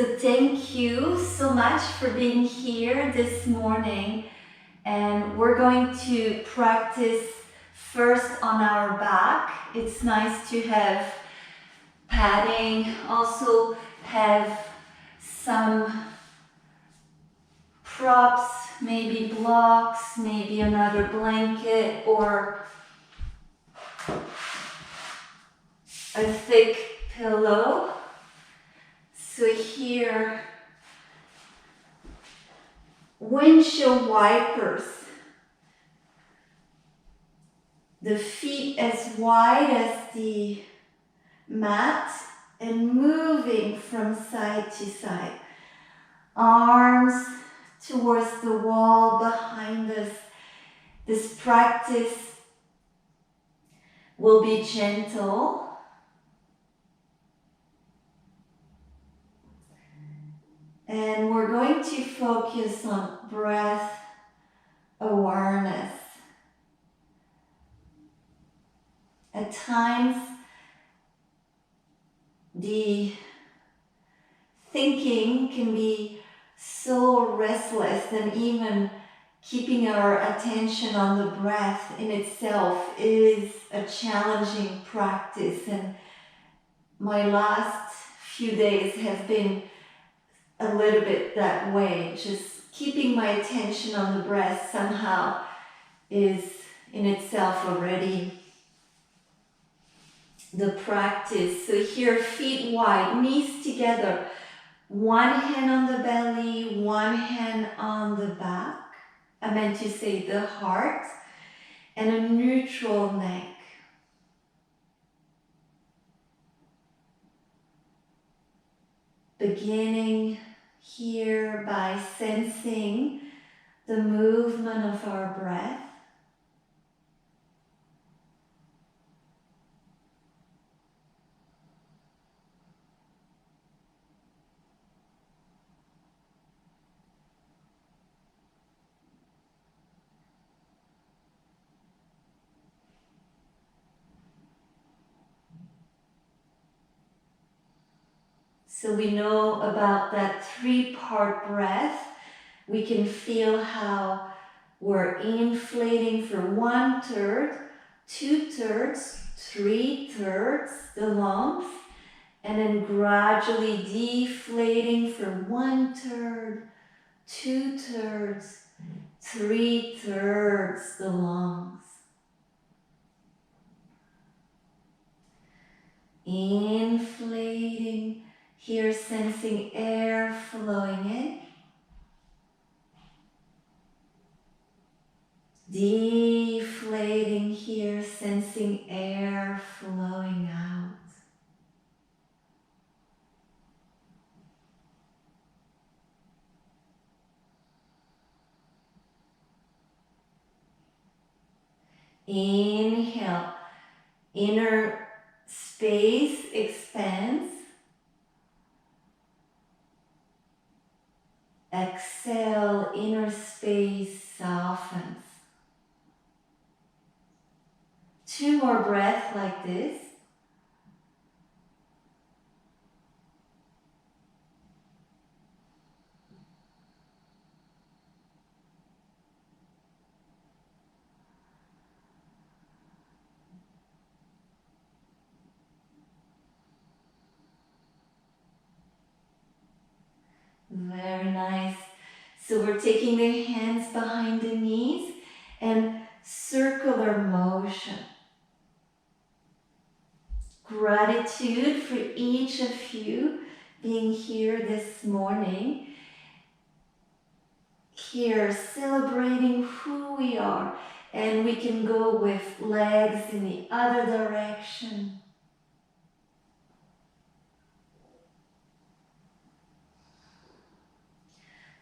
So thank you so much for being here this morning, and we're going to practice first on our back. It's nice to have padding, also have some props, maybe blocks, maybe another blanket or a thick pillow. So here, windshield wipers, the feet as wide as the mat and moving from side to side. Arms towards the wall behind us. This practice will be gentle. And we're going to focus on breath awareness. At times, the thinking can be so restless, and even keeping our attention on the breath in itself is a challenging practice. And my last few days have been a little bit that way. Just keeping my attention on the breath somehow is in itself already the practice. So here, feet wide, knees together, one hand on the belly, one hand on the back. I meant to say the heart, and a neutral neck. Beginning here by sensing the movement of our breath. So we know about that 3-part breath. We can feel how we're inflating for 1/3, 2/3, 3/3 the lungs, and then gradually deflating for 1/3, 2/3, 3/3 the lungs. Inflating, here sensing air flowing in. Deflating here, sensing air flowing out. Inhale, inner space expands. Exhale, inner space softens. 2 more breaths like this. Very nice. So we're taking the hands behind the knees and circular motion. Gratitude for each of you being here this morning. Here, celebrating who we are. And we can go with legs in the other direction.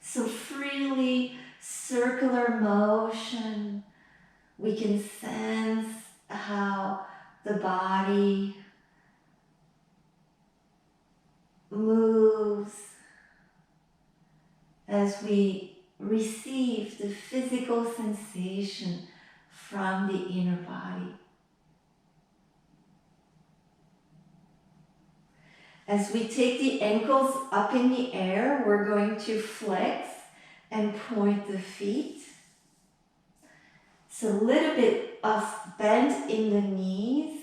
So freely, circular motion. We can sense how the body moves as we receive the physical sensation from the inner body. As we take the ankles up in the air, we're going to flex and point the feet. It's a little bit of bend in the knees.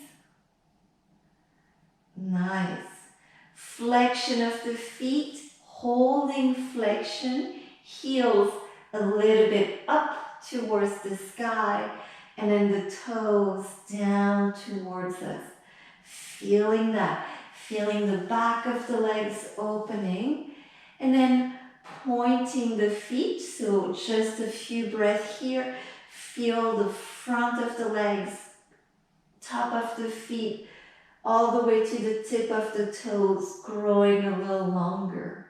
Nice. Flexion of the feet, holding flexion, heels a little bit up towards the sky, and then the toes down towards us. Feeling that. Feeling the back of the legs opening, and then pointing the feet. So just a few breaths here. Feel the front of the legs, top of the feet, all the way to the tip of the toes, growing a little longer.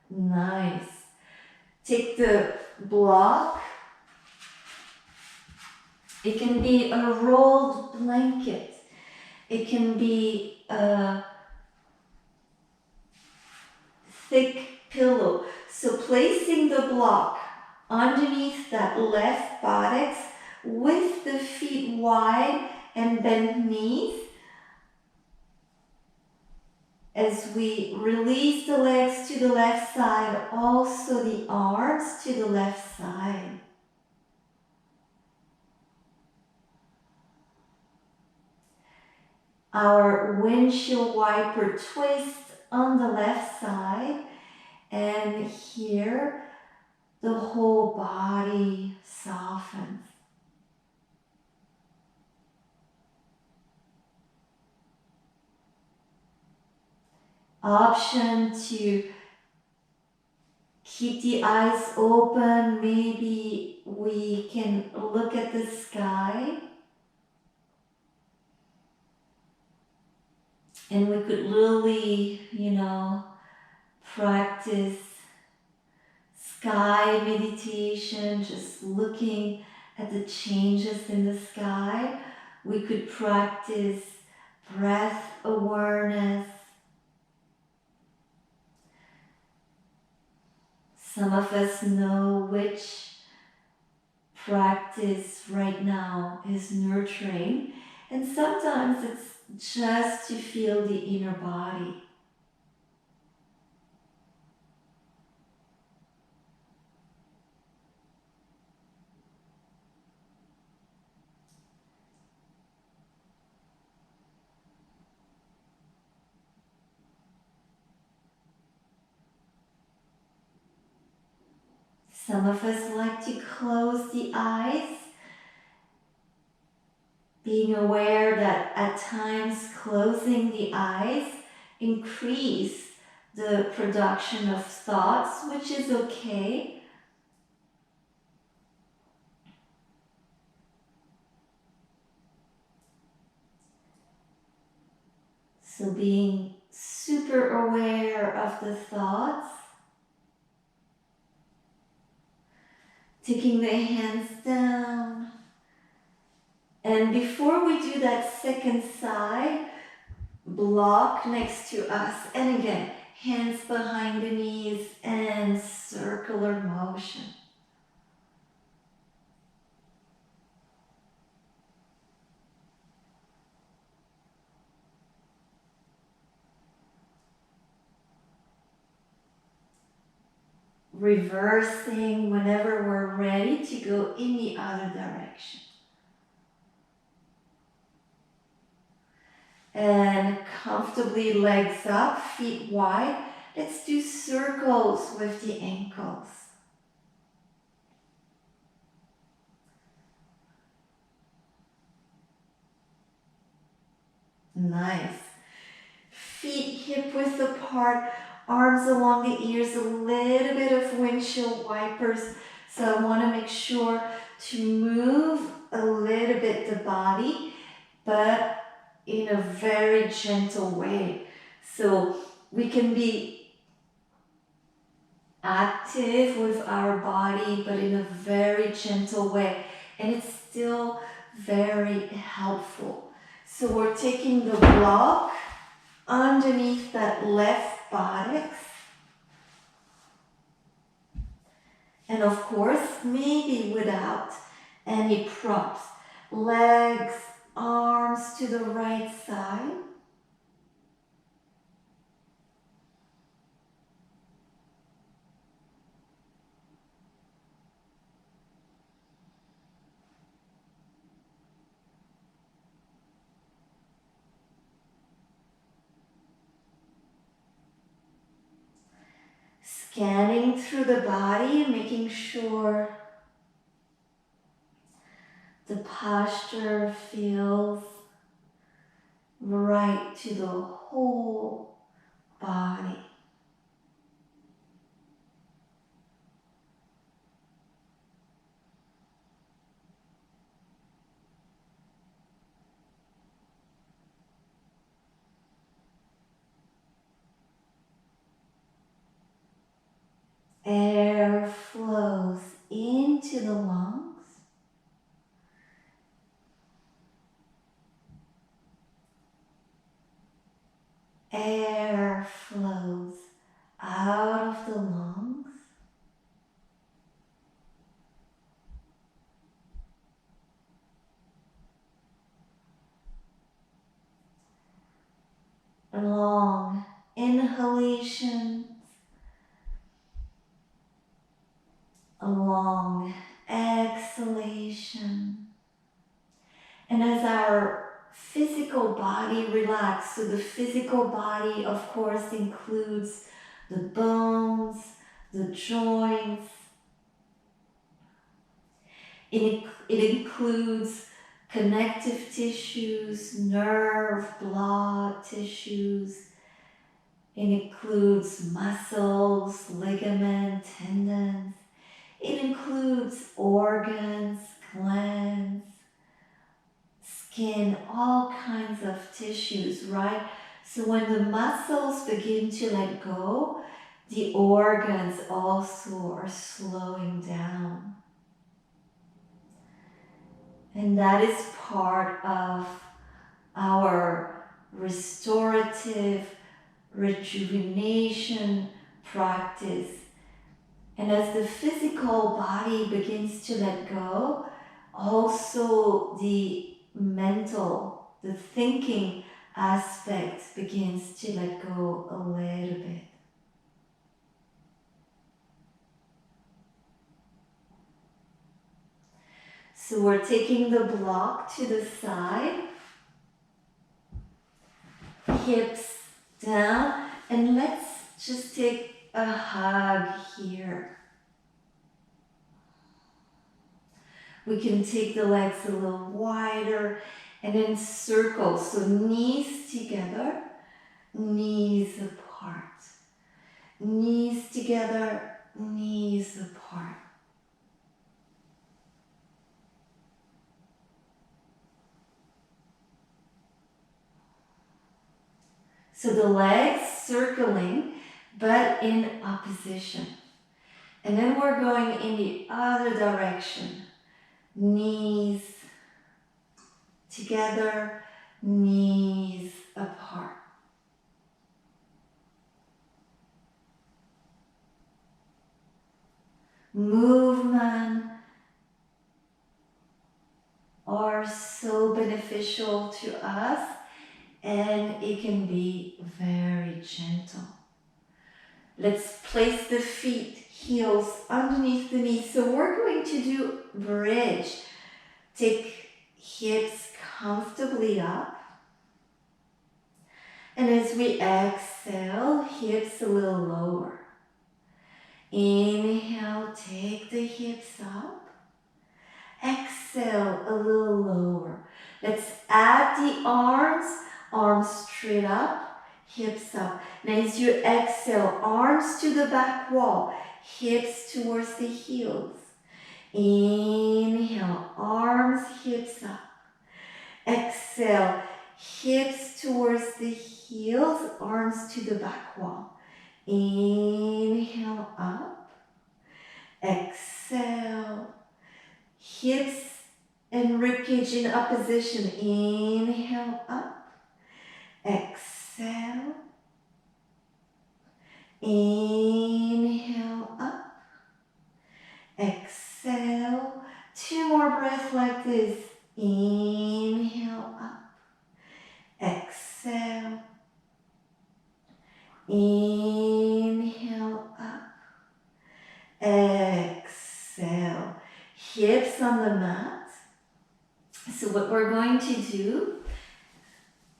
Nice. Take the block. It can be a rolled blanket. It can be a thick pillow. So placing the block underneath that left buttocks with the feet wide and bent knees. As we release the legs to the left side, also the arms to the left side. Our windshield wiper twist on the left side, and here the whole body softens. Option to keep the eyes open. Maybe we can look at the sky. And we could really, practice sky meditation, just looking at the changes in the sky. We could practice breath awareness. Some of us know which practice right now is nurturing, and sometimes it's just to feel the inner body. Some of us like to close the eyes, being aware that at times closing the eyes increase the production of thoughts, which is okay. So being super aware of the thoughts, taking the hands down. And before we do that second side, block next to us. And again, hands behind the knees and circular motion. Reversing whenever we're ready to go in the other direction. And comfortably legs up, feet wide. Let's do circles with the ankles. Nice. Feet hip width apart, arms along the ears, a little bit of windshield wipers. So I want to make sure to move a little bit the body, but in a very gentle way. So we can be active with our body, but in a very gentle way. And it's still very helpful. So we're taking the block underneath that left buttocks. And of course, maybe without any props. Legs, arms to the right side. Scanning through the body, making sure the posture feels right to the whole body. Air flows into the lungs. Air flows out of the lungs. Long inhalation, a long exhalation. And as our physical body relaxes, so the physical body of course includes the bones, the joints, it includes connective tissues, nerve, blood tissues. It includes muscles, ligaments, tendons. It includes organs, glands, skin, all kinds of tissues, right? So when the muscles begin to let go, the organs also are slowing down. And that is part of our restorative rejuvenation practice. And as the physical body begins to let go, also the mental, the thinking aspect begins to let go a little bit. So we're taking the block to the side, hips down, and let's just take a hug here. We can take the legs a little wider and then circle. So knees together, knees apart. Knees together, knees apart. So the legs circling, but in opposition. And then we're going in the other direction. Knees together, knees apart. Movement are so beneficial to us, and it can be very gentle. Let's place the feet, heels underneath the knees. So we're going to do bridge. Take hips comfortably up. And as we exhale, hips a little lower. Inhale, take the hips up. Exhale, a little lower. Let's add the arms straight up, hips up. Now as you exhale, arms to the back wall, hips towards the heels. Inhale, arms, hips up. Exhale, hips towards the heels, arms to the back wall. Inhale, up. Exhale, hips and ribcage in opposition. Inhale, up. Exhale. Inhale, up. Exhale. 2 more breaths like this. Inhale, up. Exhale. Inhale, up. Exhale. Hips on the mat. So what we're going to do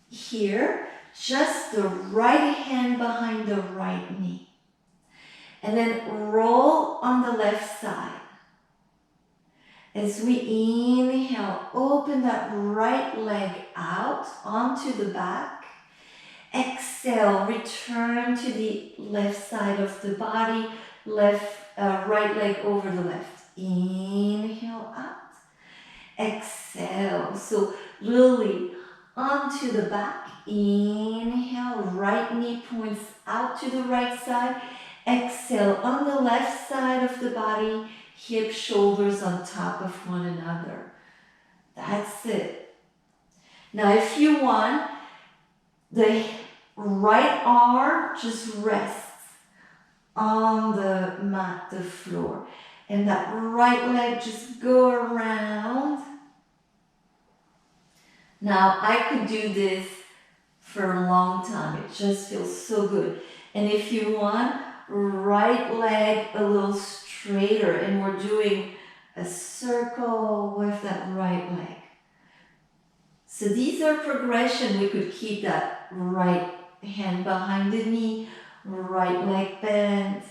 here, just the right hand behind the right knee. And then roll on the left side. As we inhale, open that right leg out onto the back. Exhale, return to the left side of the body, right leg over the left. Inhale out. Exhale. So literally onto the back. Inhale, right knee points out to the right side. Exhale, on the left side of the body, hips, shoulders on top of one another. That's it. Now if you want, the right arm just rests on the mat, the floor. And that right leg just go around. Now I could do this for a long time. It just feels so good. And if you want, right leg a little straighter, and we're doing a circle with that right leg. So these are progression. We could keep that right hand behind the knee, right leg bent.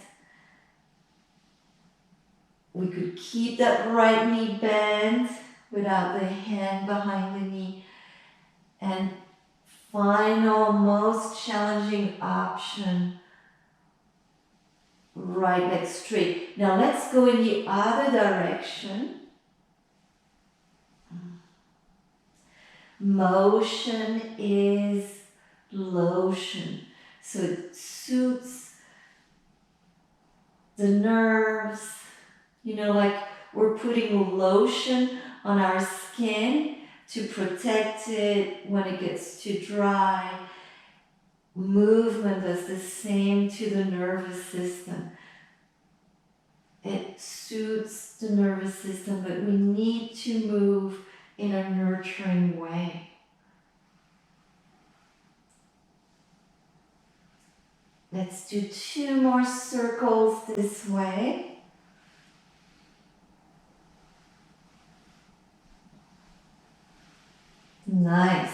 We could keep that right knee bent without the hand behind the knee. And final, most challenging option, right leg straight. Now let's go in the other direction. Motion is lotion. So it soothes the nerves. You know, like we're putting lotion on our skin to protect it when it gets too dry. Movement does the same to the nervous system. It soothes the nervous system, but we need to move in a nurturing way. Let's do 2 more circles this way. Nice.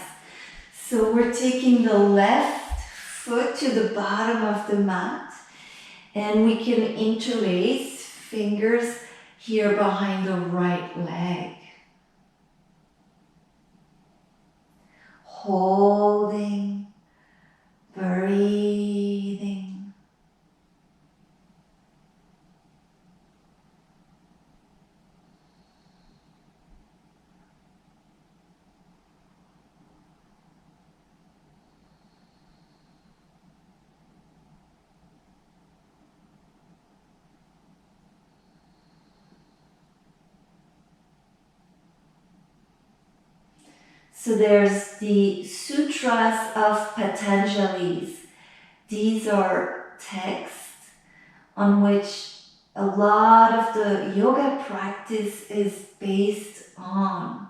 So we're taking the left foot to the bottom of the mat, and we can interlace fingers here behind the right leg. Holding, breathing. So there's the Sutras of Patanjali's. These are texts on which a lot of the yoga practice is based on.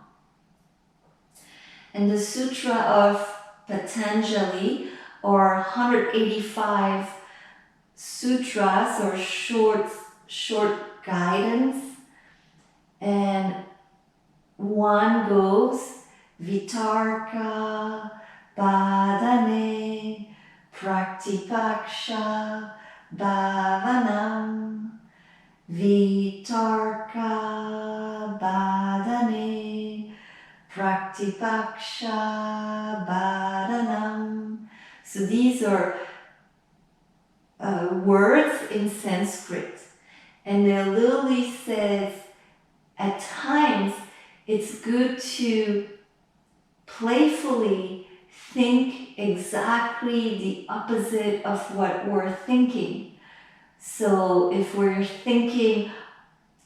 And the Sutra of Patanjali, or 185 sutras, or short guidance, and one goes Vitarka, Badane, Praktipaksha, Bhavanam. Vitarka, Badane, Praktipaksha, Bhavanam. So these are words in Sanskrit. And it literally says, at times, it's good to playfully think exactly the opposite of what we're thinking. So if we're thinking,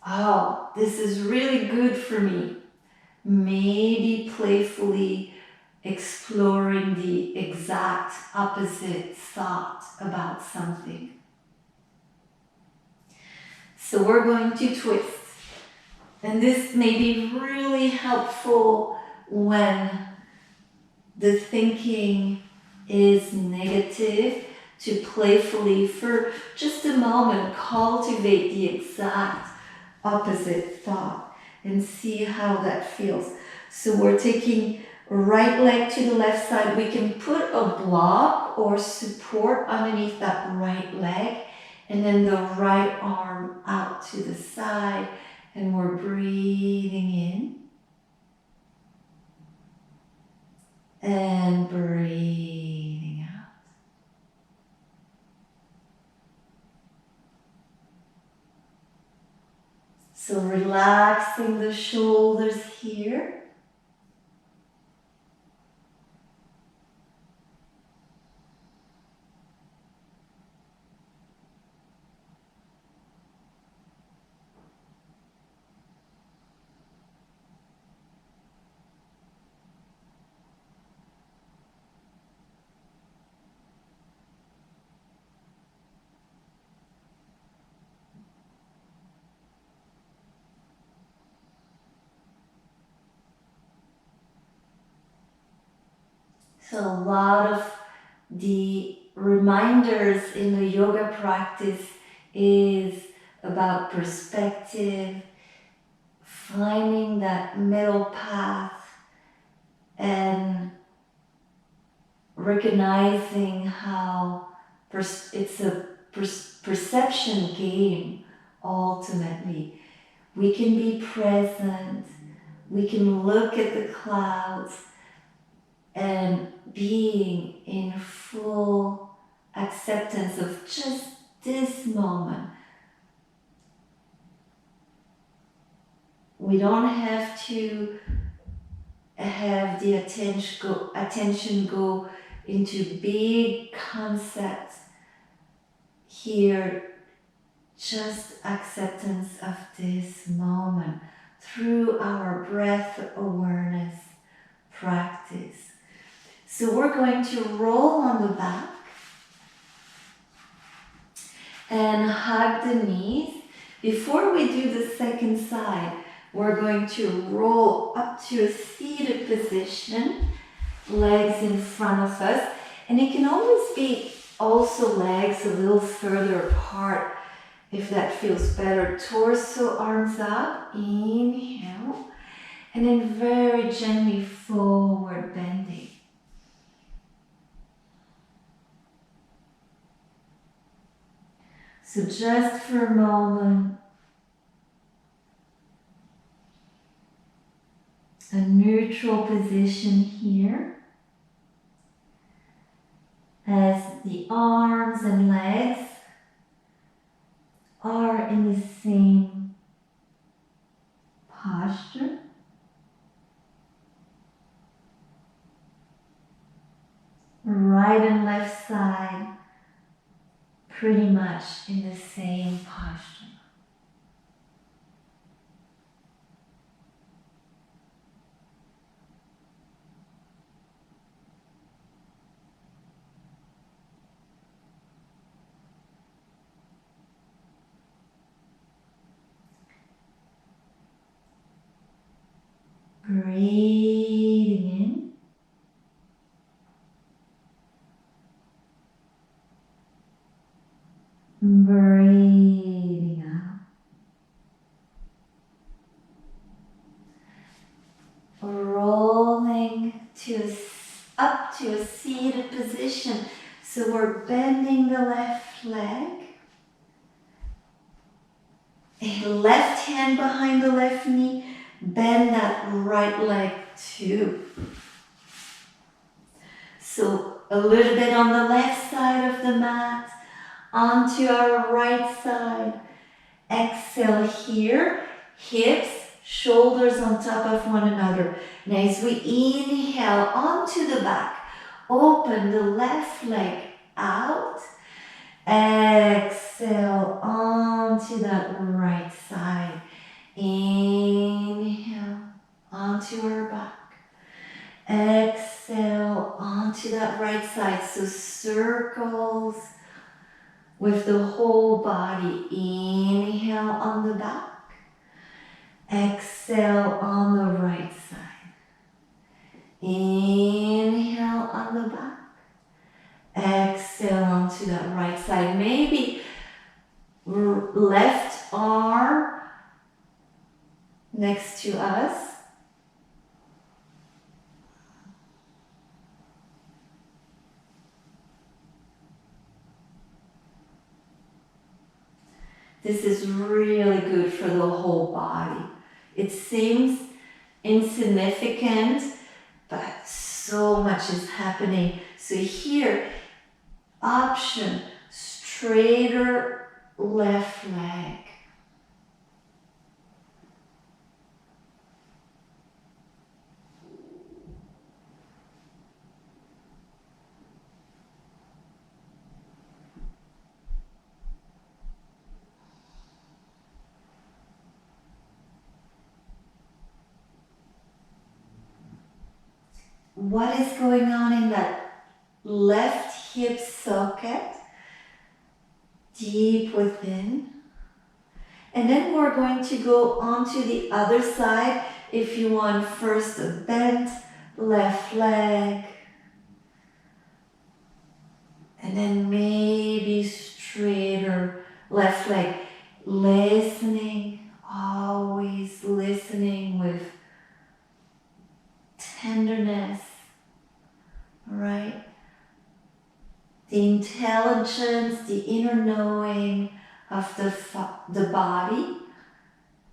oh, this is really good for me, maybe playfully exploring the exact opposite thought about something. So we're going to twist. And this may be really helpful when the thinking is negative, to playfully, for just a moment, cultivate the exact opposite thought and see how that feels. So we're taking right leg to the left side. We can put a block or support underneath that right leg And then the right arm out to the side, and we're breathing in and breathing out. So relaxing the shoulders here. So a lot of the reminders in the yoga practice is about perspective, finding that middle path, and recognizing how it's a perception game ultimately. We can be present, we can look at the clouds and being in full acceptance of just this moment. We don't have to have the attention go into big concepts here. Just acceptance of this moment through our breath awareness practice. So we're going to roll on the back and hug the knees. Before we do the second side, we're going to roll up to a seated position, legs in front of us. And it can always be also legs a little further apart if that feels better. Torso, arms up, inhale, and then very gently forward bending. So just for a moment, a neutral position here as the arms and legs are in the same posture. Right and left side pretty much in the same posture. Breathing in. Breathing out. Rolling up to a seated position. So we're bending the left leg. Left hand behind the left knee. Bend that right leg too. So a little bit on the left side of the mat, onto our right side. Exhale here, hips, shoulders on top of one another. Now as we inhale onto the back, open the left leg out. Exhale onto that right side. Inhale onto our back. Exhale onto that right side. So circles with the whole body. Inhale on the back. Exhale on the right side. Inhale on the back. Exhale onto that right side. Maybe left arm next to us. This is really good for the whole body. It seems insignificant, but so much is happening. So here, option, straighter left leg. What is going on in that left hip socket? Deep within. And then we're going to go on to the other side. If you want first a bent left leg. And then maybe straighter left leg. Listening, always listening with tenderness, right? The intelligence, the inner knowing of the body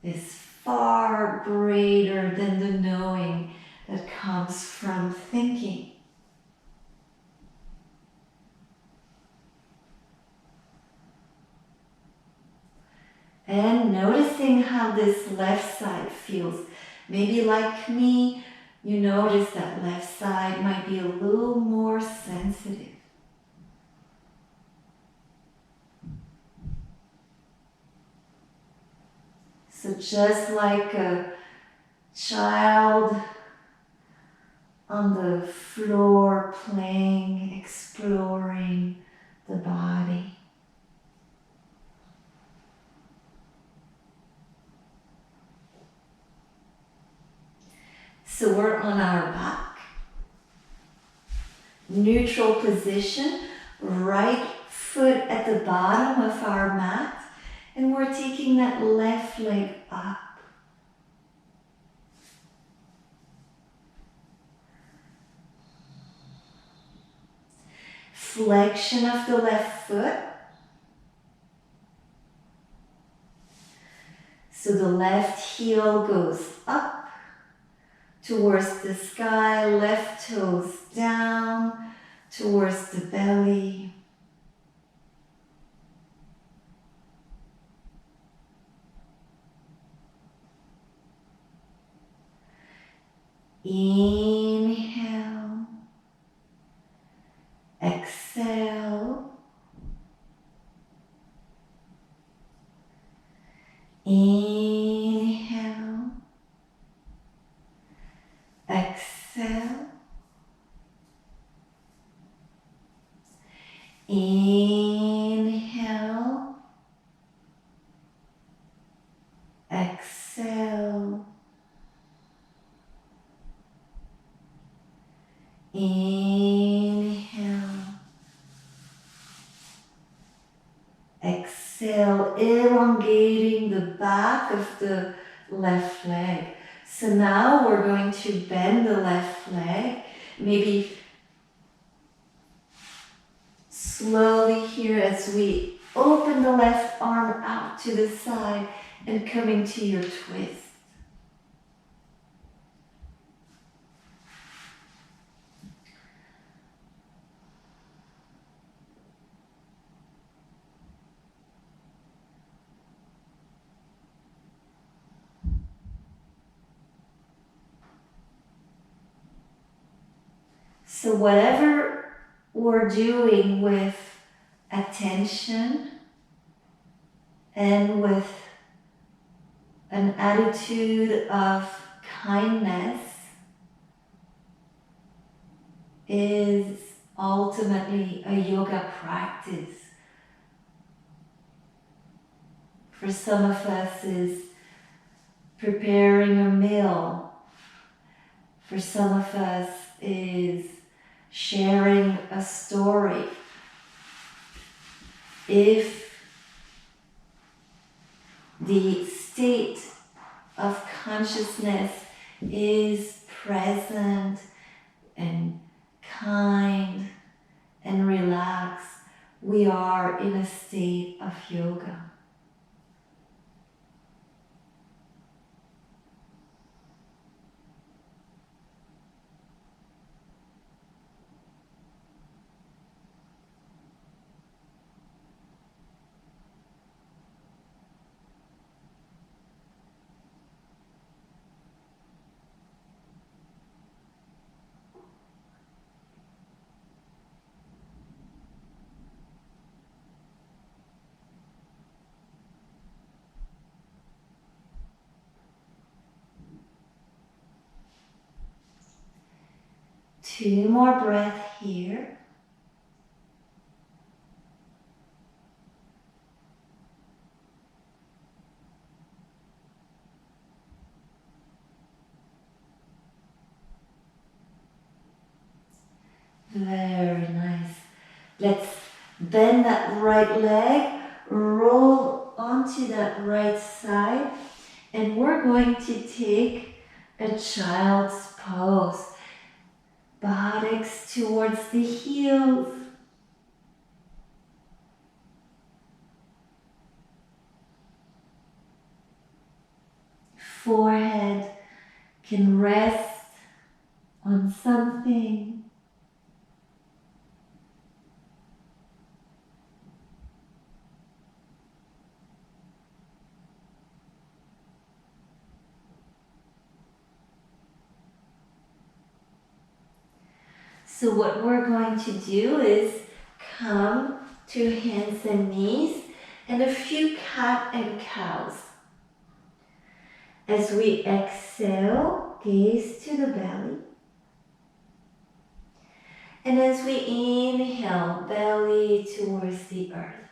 is far greater than the knowing that comes from thinking. And noticing how this left side feels. Maybe like me, you notice that left side might be a little more sensitive. So just like a child on the floor playing, exploring the body. So we're on our back, neutral position, right foot at the bottom of our mat, and we're taking that left leg up. Flexion of the left foot. So the left heel goes up towards the sky, left toes down towards the belly. Inhale, exhale, inhale, exhale, inhale, exhale, inhale, exhale, elongating the back of the left leg. So now we're going to bend the left leg, maybe slowly here as we open the left arm out to the side and coming to your twist. So whatever we're doing with attention and with an attitude of kindness is ultimately a yoga practice. For some of us is preparing a meal. For some of us is sharing a story. If the state of consciousness is present and kind and relaxed, we are in a state of yoga. 2 more breaths here. Very nice. Let's bend that right leg, roll onto that right side, and we're going to take a child's pose. Buttocks towards the heels. Forehead can rest on something. So what we're going to do is come to hands and knees and a few cat and cows. As we exhale, gaze to the belly. And as we inhale, belly towards the earth.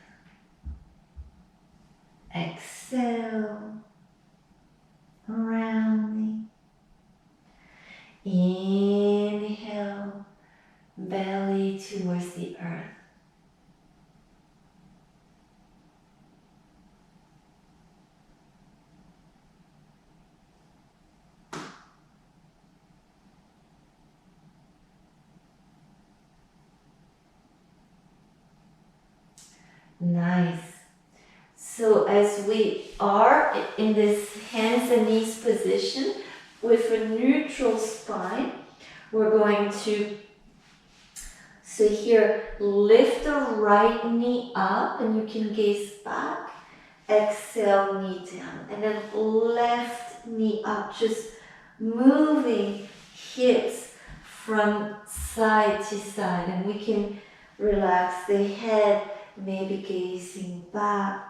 Exhale, rounding. Inhale, belly towards the earth. Nice. So as we are in this hands and knees position with a neutral spine, we're going to, so here, lift the right knee up and you can gaze back. Exhale, knee down. And then left knee up, just moving hips from side to side. And we can relax the head, maybe gazing back.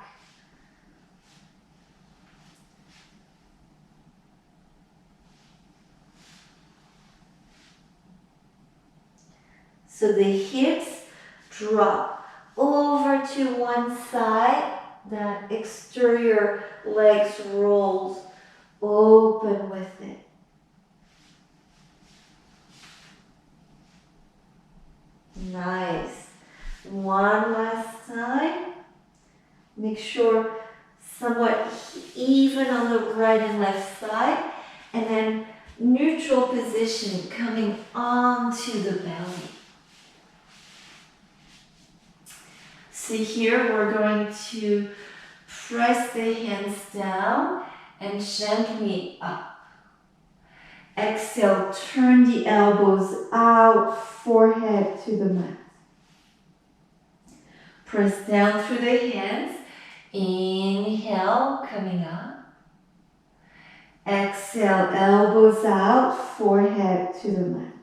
So the hips drop over to one side, that exterior legs rolls open with it. Nice. One last time. Make sure somewhat even on the right and left side. And then neutral position coming onto the belly. So here we're going to press the hands down and gently up. Exhale, turn the elbows out, forehead to the mat. Press down through the hands. Inhale, coming up. Exhale, elbows out, forehead to the mat.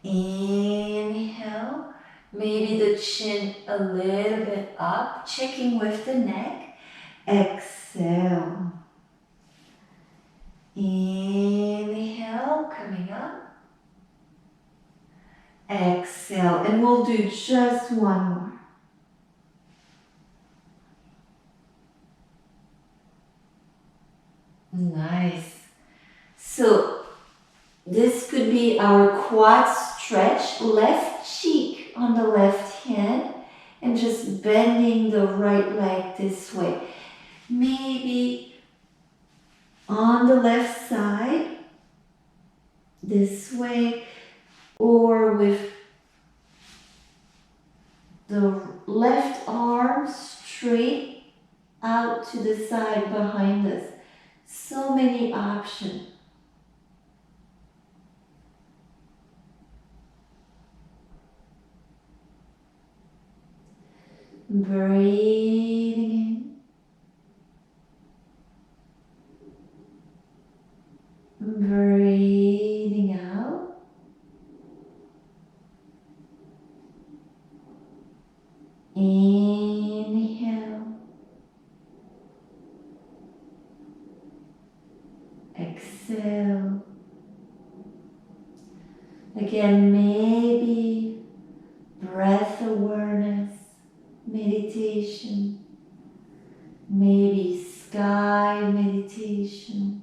Inhale, maybe the chin a little bit up, checking with the neck. Exhale. Inhale, coming up. Exhale, and we'll do just one more. Nice. So this could be our quad stretch, left cheek on the left hand, and just bending the right leg this way. Maybe on the left side, this way, or with the left arm straight out to the side behind us. So many options. Breathing in. Breathing out. Inhale. Exhale. Again, maybe breath awareness, meditation, maybe sky meditation.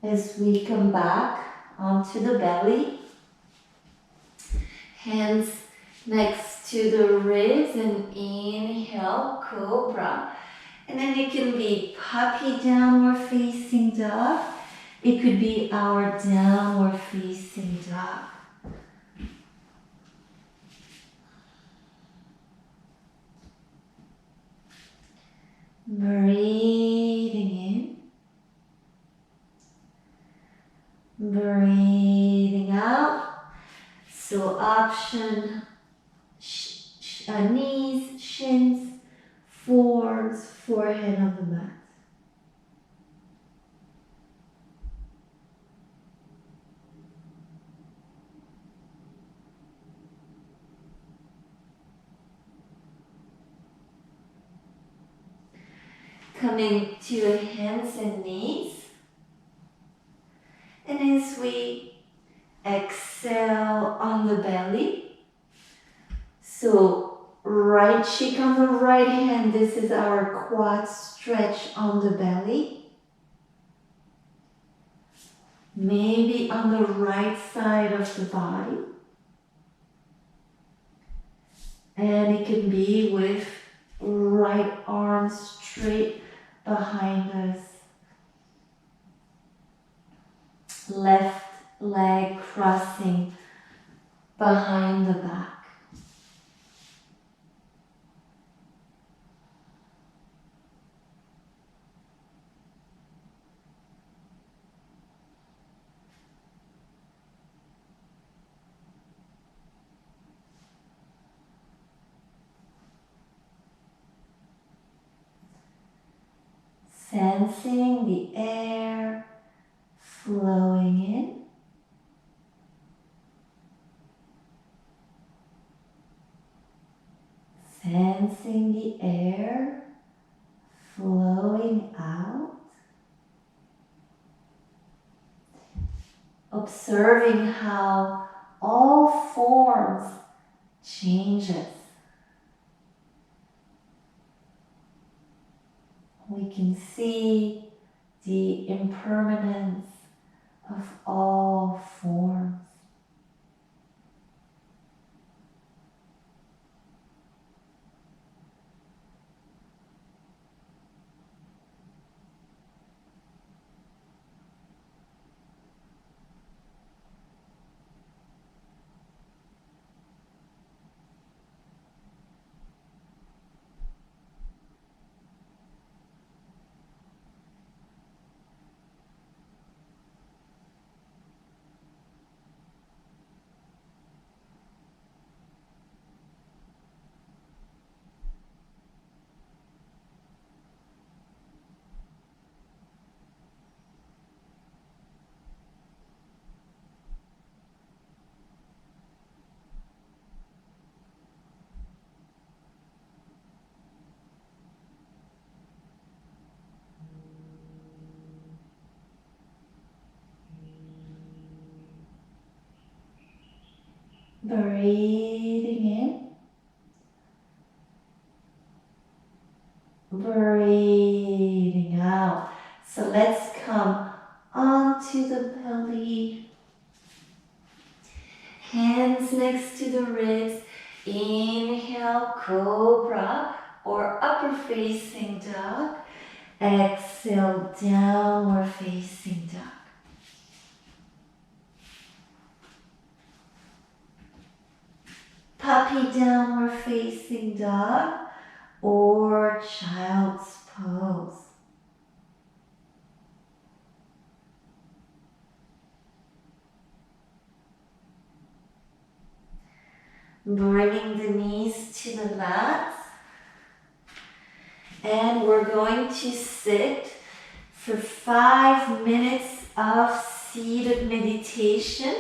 As we come back onto the belly, hands next to the ribs, and inhale, cobra. And then it can be puppy downward facing dog. It could be our downward facing dog. Breathing in. Breathing out. So option, knees, shins, forearms, forehead on the mat. Coming to hands and knees. And as we exhale on the belly, so right cheek on the right hand, this is our quad stretch on the belly. Maybe on the right side of the body. And it can be with right arm straight behind us. Left leg crossing behind the back. Sensing the air flowing in. Sensing the air flowing out. Observing how all forms changes. We can see the impermanence of all forms. Breathing in, breathing out. So let's come onto the belly. Hands next to the ribs. Inhale, cobra or upper facing dog. Exhale, downward facing dog. Puppy downward facing dog or child's pose. Bringing the knees to the mat. And we're going to sit for 5 minutes of seated meditation.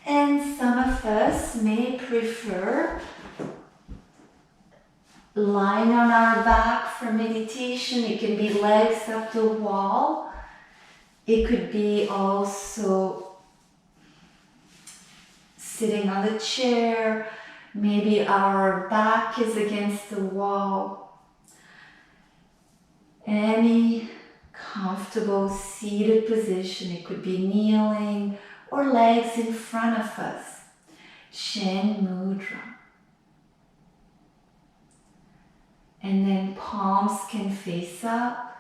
And some of us may prefer lying on our back for meditation. It can be legs up the wall. It could be also sitting on the chair. Maybe our back is against the wall. Any comfortable seated position. It could be kneeling or legs in front of us. Shen Mudra. And then palms can face up.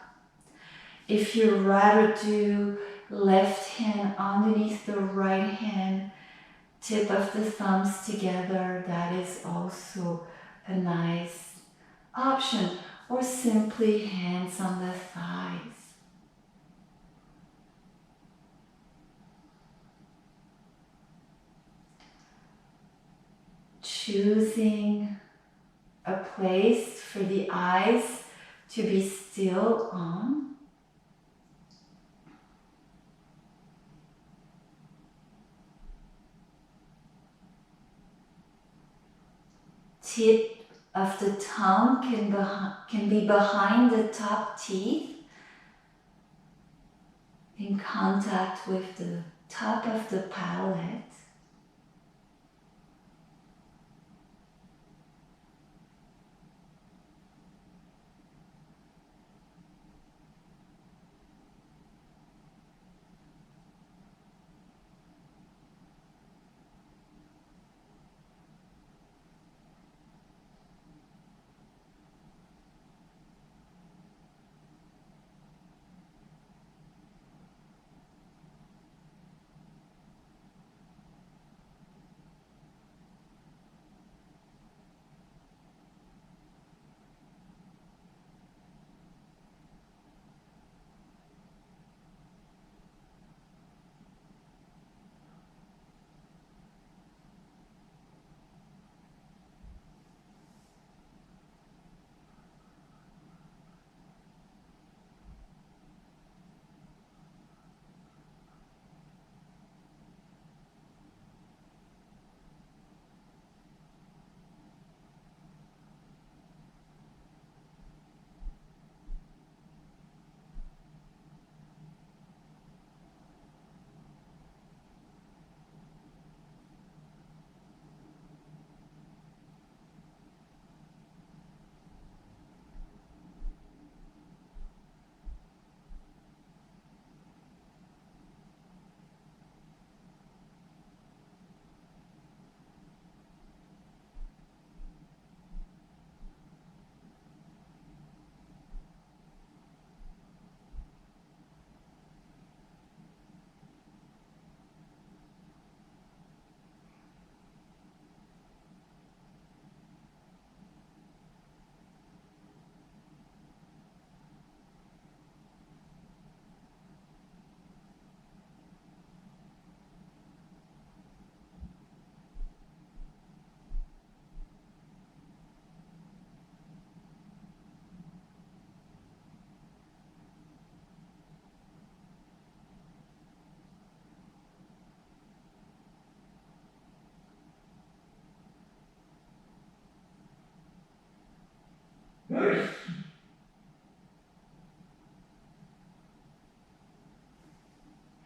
If you'd rather do left hand underneath the right hand, tip of the thumbs together, that is also a nice option. Or simply hands on the thighs. Choosing a place for the eyes to be still on. Tip of the tongue can be behind the top teeth, in contact with the top of the palate.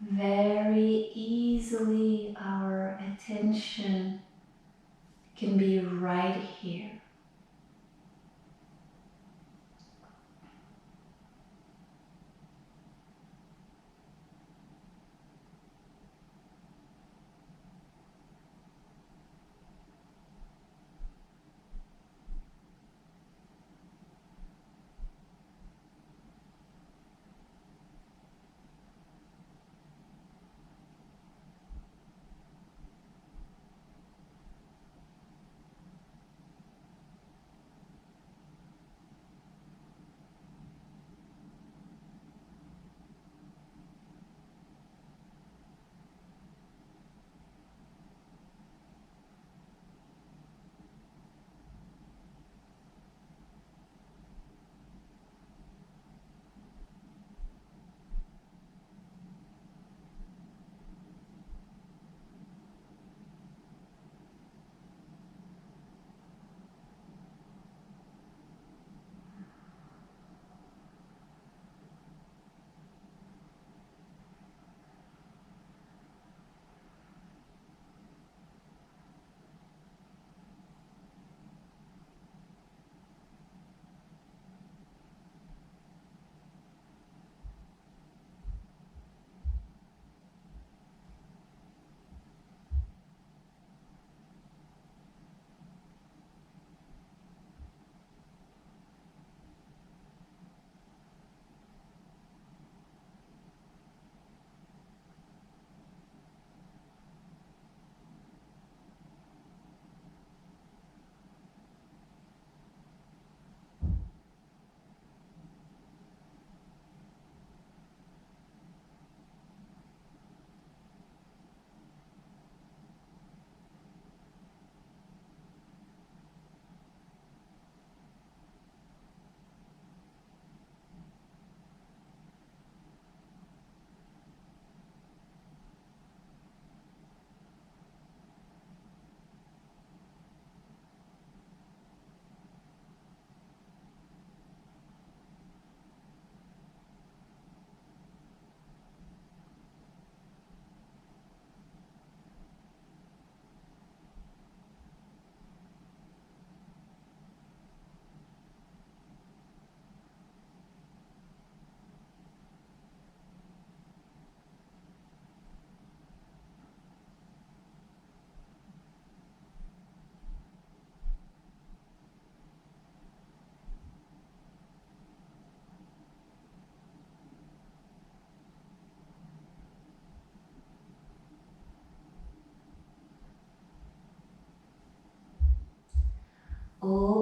Very easily our attention can be right here.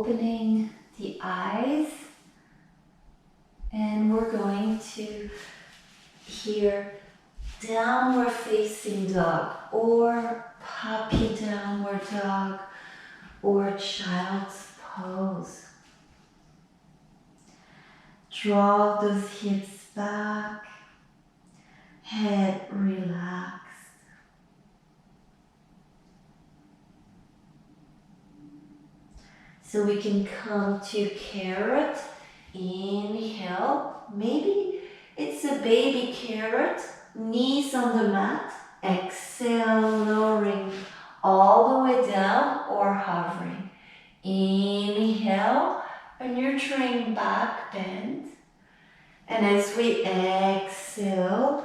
opening the eyes, and we're going to hear downward facing dog or puppy downward dog or child's pose. Draw those hips back, head relaxed. So we can come to carrot. Inhale, maybe it's a baby carrot, knees on the mat. Exhale, lowering all the way down or hovering. Inhale, a nurturing back bend. And as we exhale,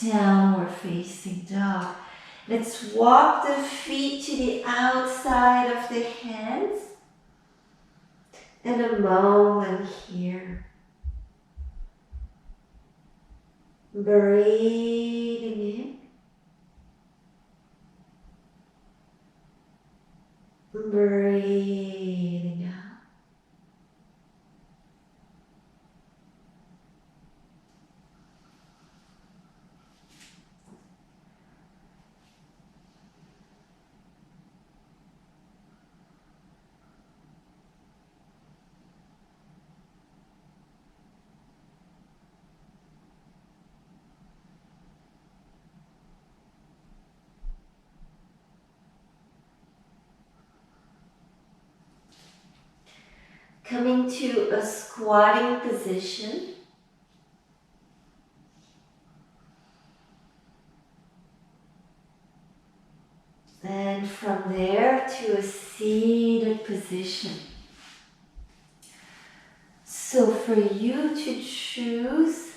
downward facing dog. Let's walk the feet to the outside of the hands. And a moment here. Breathing in. Breathing out. Coming to a squatting position. And from there to a seated position. So for you to choose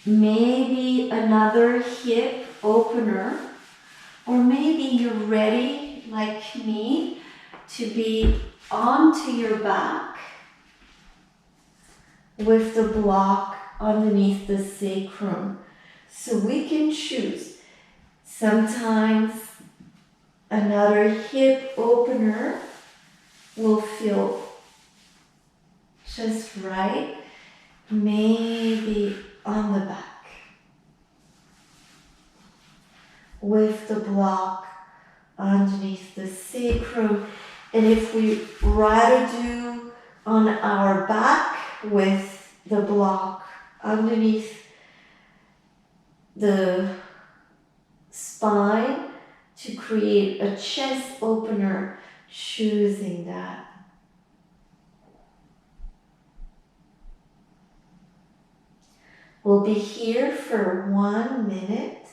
maybe another hip opener, or maybe you're ready, like me, to be onto your back with the block underneath the sacrum. So we can choose. Sometimes another hip opener will feel just right, maybe on the back with the block underneath the sacrum. And if we rather do on our back with the block underneath the spine to create a chest opener, choosing that. We'll be here for 1 minute.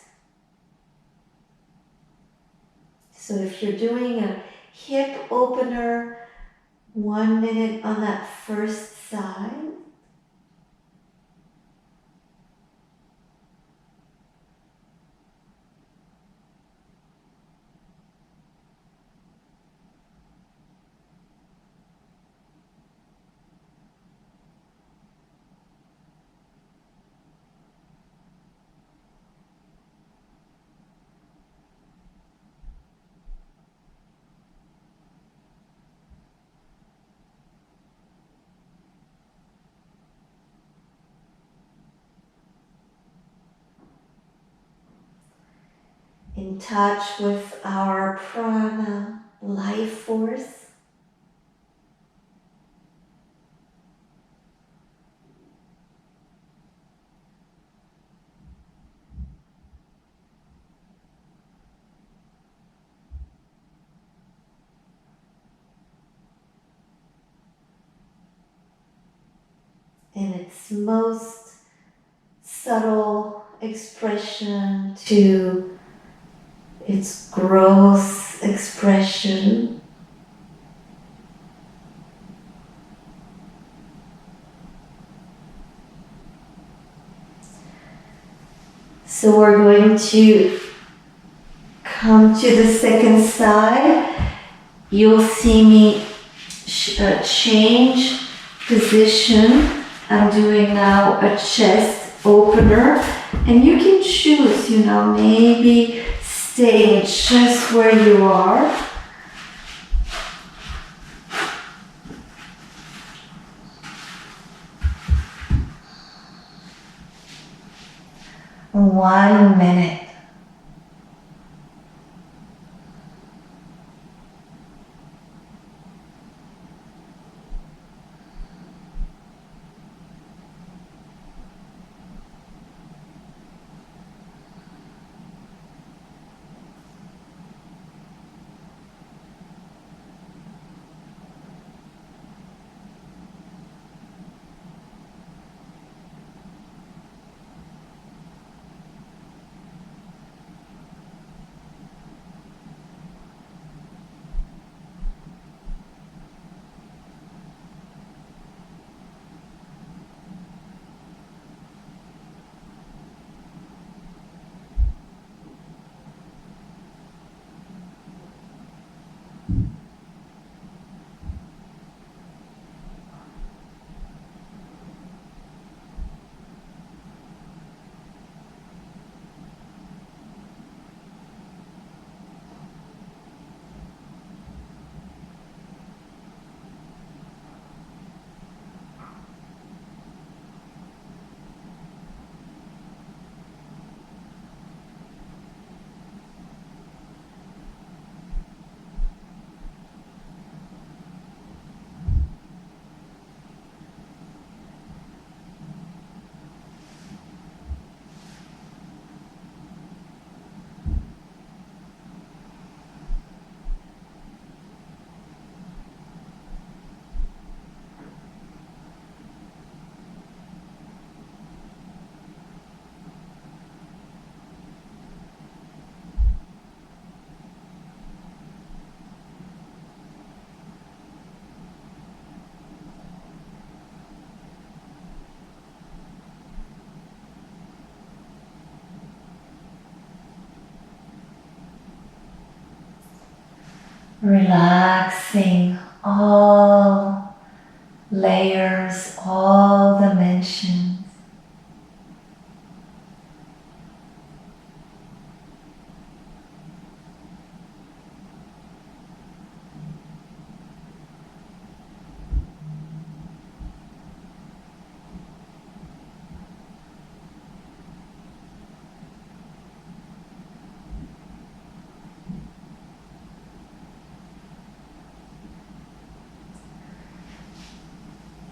So if you're doing a hip opener, 1 minute on that first side. In touch with our prana, life force. In its most subtle expression to its gross expression. So we're going to come to the second side. You'll see me change position. I'm doing now a chest opener, and you can choose, maybe stay just where you are. 1 minute. Relaxing all layers, all dimensions.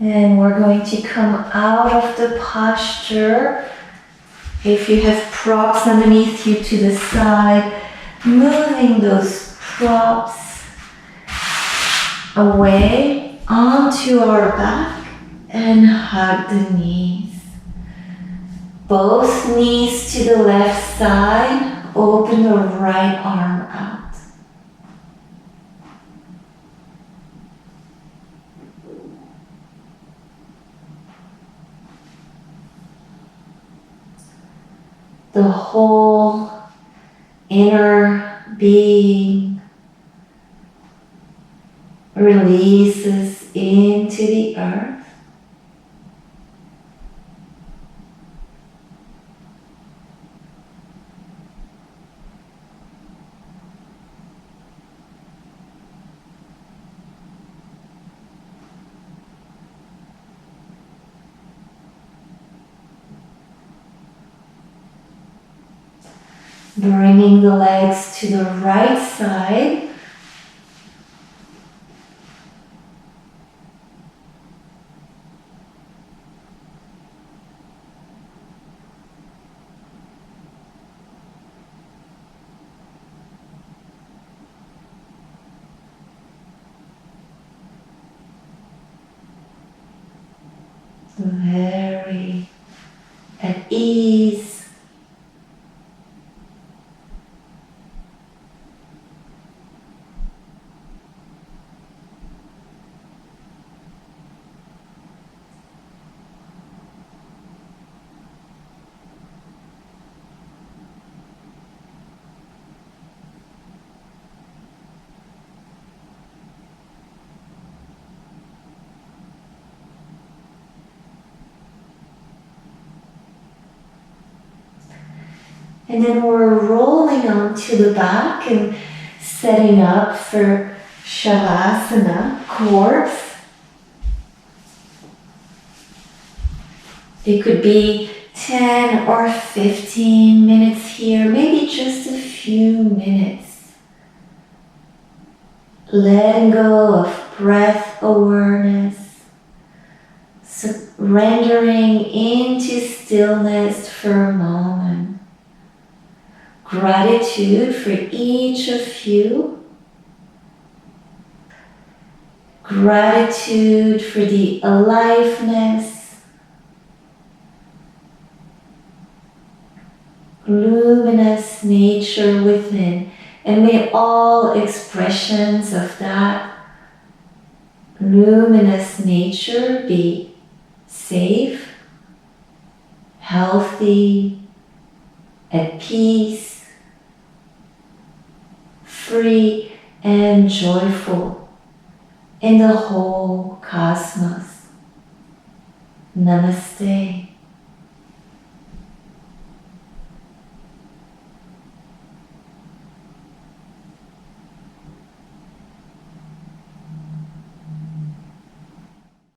And we're going to come out of the posture. If you have props underneath you, to the side, moving those props away onto our back and hug the knees. Both knees to the left side, open the right arm out. The whole inner being releases into the earth. Bringing the legs to the right side. Very at ease. And then we're rolling onto the back and setting up for Shavasana, corpse. It could be 10 or 15 minutes here, maybe just a few minutes. Letting go of breath awareness, surrendering into stillness for a moment. Gratitude for each of you. Gratitude for the aliveness, luminous nature within, and may all expressions of that luminous nature be safe, healthy, at peace, free and joyful in the whole cosmos. Namaste.